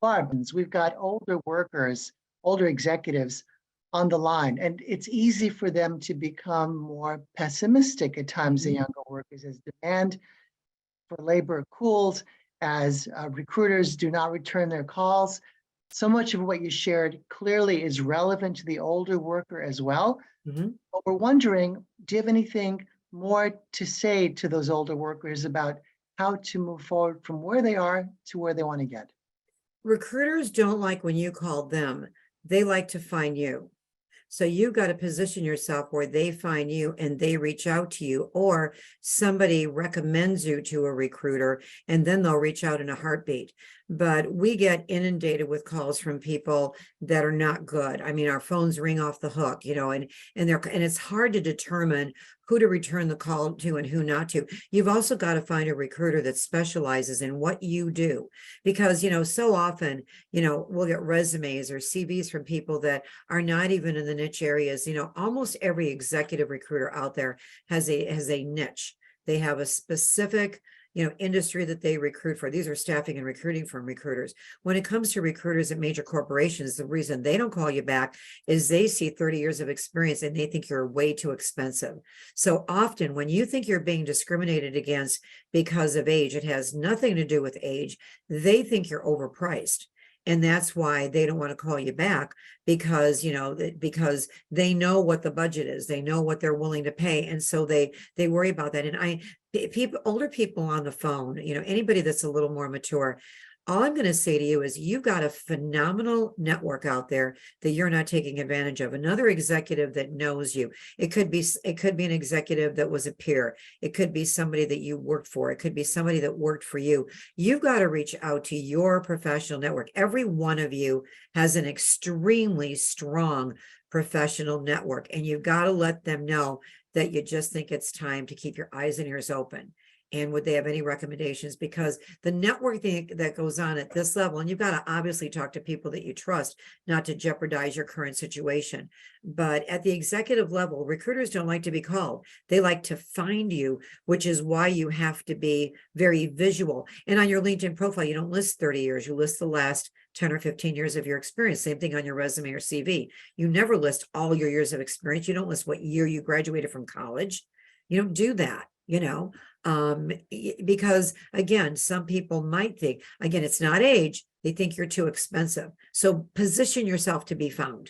Barb, we've got older workers, older executives on the line, and it's easy for them to become more pessimistic at times, the younger workers, as demand for labor cools, as recruiters do not return their calls. So much of what you shared clearly is relevant to the older worker as well. But we're wondering, do you have anything more to say to those older workers about how to move forward from where they are to where they want to get? Recruiters don't like when you call them. They like to find you. So you've got to position yourself where they find you and they reach out to you, or somebody recommends you to a recruiter and then they'll reach out in a heartbeat. But we get inundated with calls from people that are not good. I mean, our phones ring off the hook, and it's hard to determine who to return the call to and who not to. You've also got to find a recruiter that specializes in what you do, because, so often, we'll get resumes or CVs from people that are not even in the niche areas. Almost every executive recruiter out there has a niche. They have a specific industry that they recruit for. These are staffing and recruiting firm recruiters. When it comes to recruiters at major corporations, the reason they don't call you back is they see 30 years of experience and they think you're way too expensive. So often when you think you're being discriminated against because of age, it has nothing to do with age. They think you're overpriced. And that's why they don't want to call you back, because, because they know what the budget is, they know what they're willing to pay. And so they worry about that. And older people on the phone, anybody that's a little more mature, all I'm going to say to you is you've got a phenomenal network out there that you're not taking advantage of. Another executive that knows you. It could be an executive that was a peer. It could be somebody that you worked for. It could be somebody that worked for you. You've got to reach out to your professional network. Every one of you has an extremely strong professional network, and you've got to let them know that you just think it's time to keep your eyes and ears open. And would they have any recommendations? Because the network thing that goes on at this level, and you've got to obviously talk to people that you trust, not to jeopardize your current situation. But at the executive level, recruiters don't like to be called. They like to find you, which is why you have to be very visual. And on your LinkedIn profile, you don't list 30 years, you list the last 10 or 15 years of your experience. Same thing on your resume or CV. You never list all your years of experience. You don't list what year you graduated from college. You don't do that, because again, some people might think, again, it's not age. They think you're too expensive. So position yourself to be found.